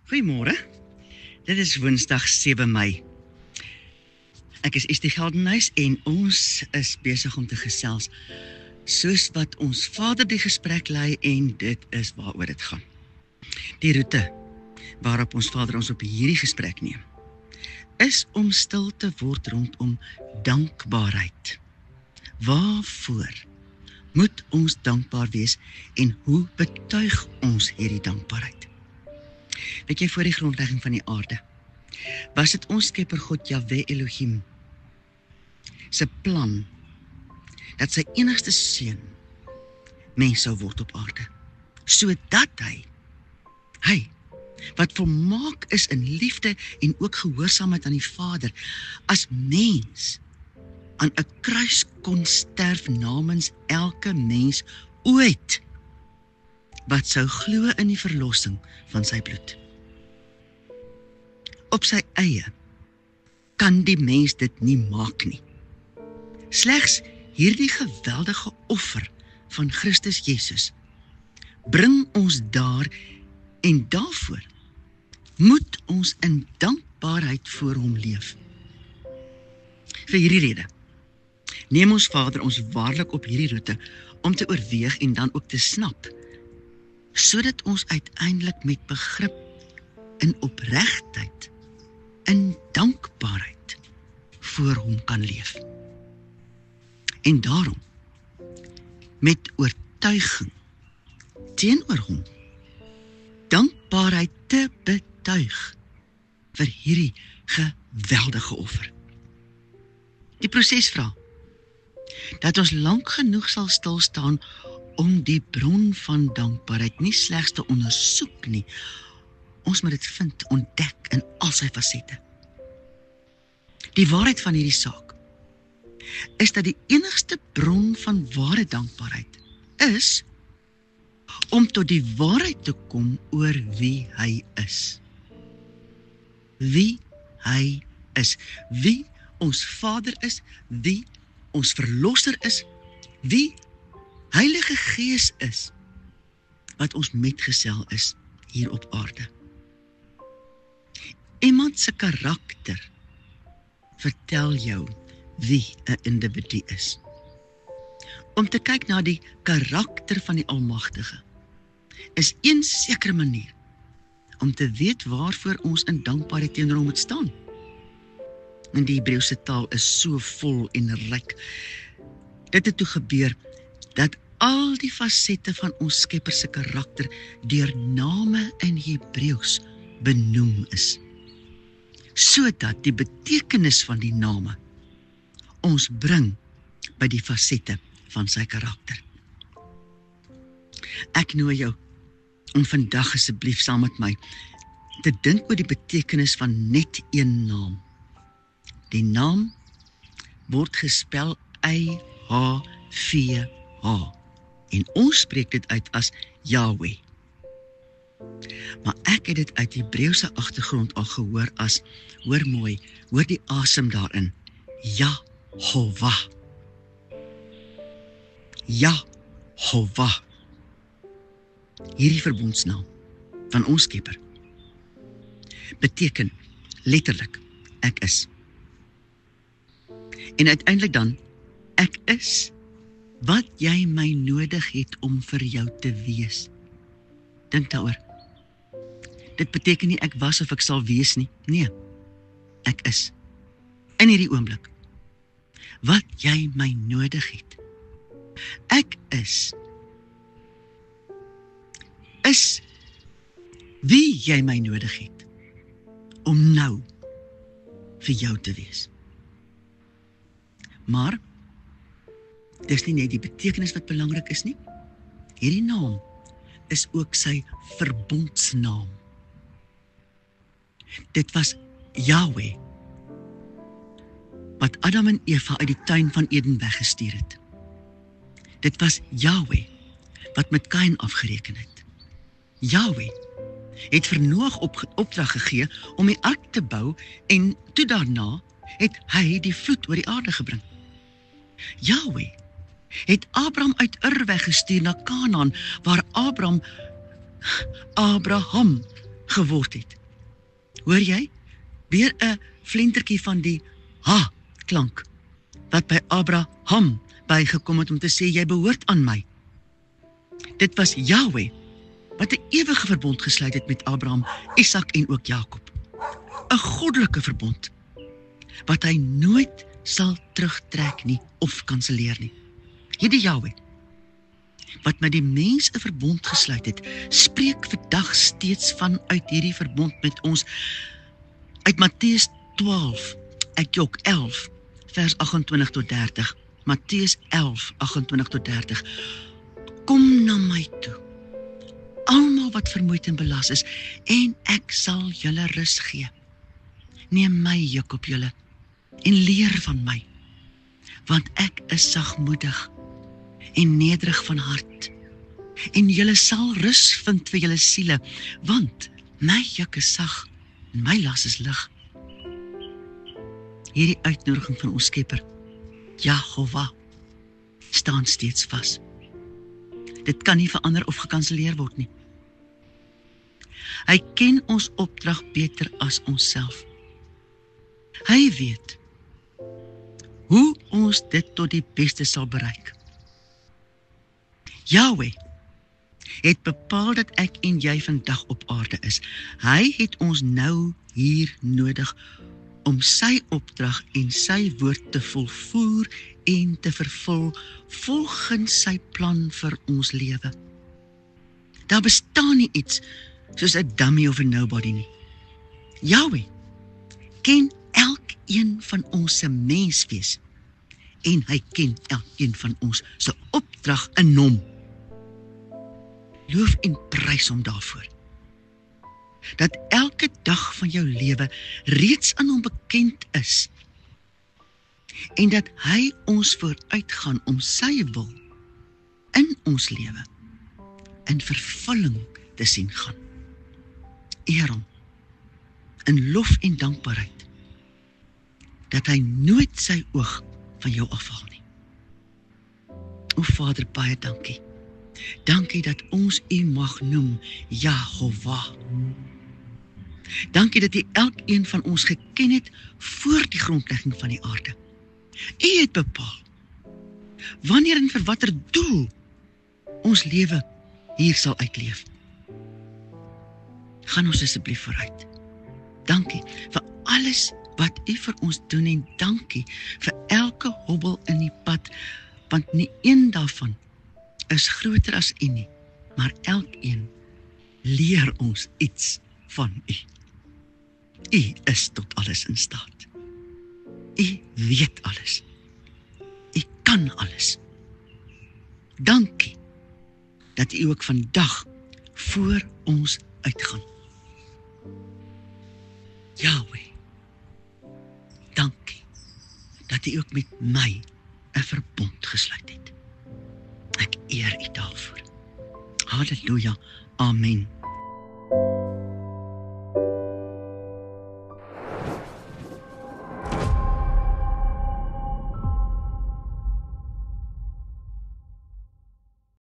Goeiemôre. Dit is Woensdag 7 Mei. Ek is Estie Geldenhuys en ons is besig om te gesels soos wat ons Vader die gesprek lei en dit is waaroor dit gaan. Die roete waarop ons Vader ons op hierdie gesprek neem, is om stil te word rondom dankbaarheid. Waarvoor moet ons dankbaar wees en hoe betuig ons hierdie dankbaarheid? Weet jy, voor die grondlegging van die aarde, was dit ons skepper God Jahwe Elohim se plan dat sy enigste seun mens sou word op aarde, sodat hy wat volmaak is in liefde en ook gehoorsaamheid aan die Vader, as mens aan 'n kruis kon sterf namens elke mens ooit wat sou glo in die verlossing van sy bloed. Op sy eie kan die mens dit nie maak nie. Slegs hierdie geweldige offer van Christus Jesus bring ons daar en daarvoor moet ons in dankbaarheid voor hom leef. Vir hierdie rede neem ons Vader ons waarlik op hierdie roete om te oorweeg en dan ook te snap, sodat ons uiteindelik met begrip en opregtheid in dankbaarheid voor hom kan leef. En daarom met oortuiging teenoor hom dankbaarheid te betuig vir hierdie geweldige offer. Die proses vra dat ons lank genoeg sal stil staan om die bron van dankbaarheid nie slegs te ondersoek nie, ons moet dit vind, ontdek in al sy fasette. Die waarheid van hierdie saak is dat die enigste bron van ware dankbaarheid is om tot die waarheid te kom oor wie hy is. Wie hy is, wie ons Vader is, wie ons Verlosser is, wie Heilige Gees is, wat ons metgesel is hier op aarde. Iemand se karakter vertel jou wie 'n individu is. Om te kyk na die karakter van die Almagtige is een sekere manier om te weet waarvoor ons in dankbaarheid teenoor hom moet staan. En die Hebreëse taal is so vol en ryk. Dit het toe gebeur dat al die fasette van ons Skepper se karakter deur name in Hebreëus benoem is, sodat die betekenis van die name ons bring by die fasette van sy karakter. Ek nooi jou om vandag asseblief saam met my te dink oor die betekenis van net een naam. Die naam word gespel YHWH en ons spreek dit uit as Yahweh. Maar ek het dit uit Hebreëse agtergrond al gehoor as, hoor mooi, hoor die asem daarin, Yahovah. Yahovah. Hierdie verbondsnaam van ons Skepper beteken letterlik, ek is. En uiteindelik dan, ek is wat jy my nodig het om vir jou te wees. Dink daaroor. Dit beteken nie ek was of ek sal wees nie. Nee, ek is. In hierdie oomblik, wat jy my nodig het. Ek is wie jy my nodig het om nou vir jou te wees. Maar dis nie net die betekenis wat belangrik is nie. Hierdie naam is ook sy verbondsnaam. Dit was Yahweh wat Adam en Eva uit die tuin van Eden weggestuur het. Dit was Yahweh wat met Kain afgereken het. Yahweh het vir Noag opdrag gegee om die ark te bou en toe daarna het hy die vloed oor die aarde gebring. Yahweh het Abraham uit Ur weggestuur na Kanaan, waar Abraham geword het. Hoor jy? Weer 'n flentertjie van die ha-klank, wat by Abraham bygekom het om te sê, jy behoort aan my. Dit was Yahweh, wat 'n ewige verbond gesluit het met Abraham, Isak en ook Jakob. 'n goddelike verbond, wat hy nooit sal terugtrek nie, of kanselleer nie. Hierdie Yahweh, wat met die mens 'n verbond gesluit het, spreek vandag steeds vanuit hierdie verbond met ons, uit Matteus 11, vers 28 tot 30. Matteus 11, 28 tot 30. Kom na my toe, almal wat vermoeid en belas is, en ek sal julle rus gee. Neem my juk op julle, en leer van my, want ek is sagmoedig en nederig van hart, en julle sal rus vind vir julle siele, want my juk is sag, en my las is lig. Hierdie uitnodiging van ons Skepper, Jehovah, staan steeds vas. Dit kan nie verander of gekanselleer word nie. Hy ken ons opdrag beter as onsself. Hy weet hoe ons dit tot die beste sal bereik. Yahweh het bepaal dat ek en jy vandag op aarde is. Hy het ons nou hier nodig om sy opdrag en sy woord te volvoer en te vervul volgens sy plan vir ons lewe. Daar bestaan nie iets soos 'n dummy of 'n nobody nie. Yahweh ken elkeen van ons se menswees en hy ken elkeen van ons se opdrag in hom. Loof en prys hom daarvoor, dat elke dag van jou lewe reeds aan hom bekend is, en dat hy ons vooruitgaan om sy wil in ons lewe in vervulling te sien gaan. Eer hom in lof en dankbaarheid, dat hy nooit sy oog van jou afhaal nie. O Vader, baie dankie. Dankie dat ons U mag noem Jehovah. Dankie dat U elkeen van ons geken het voor die grondlegging van die aarde. U het bepaal wanneer en vir watter doel ons lewe hier sal uitleef. Gaan ons asseblief vooruit. Dankie vir alles wat U vir ons doen en dankie vir elke hobbel in die pad, want nie een daarvan is groter as U nie, maar elkeen leer ons iets van U. U is tot alles in staat. U weet alles. U kan alles. Dankie dat U ook vandag voor ons uitgaan. Yahweh, dankie dat U ook met my 'n verbond gesluit het. Ek eer U daarvoor. Halleluja. Amen.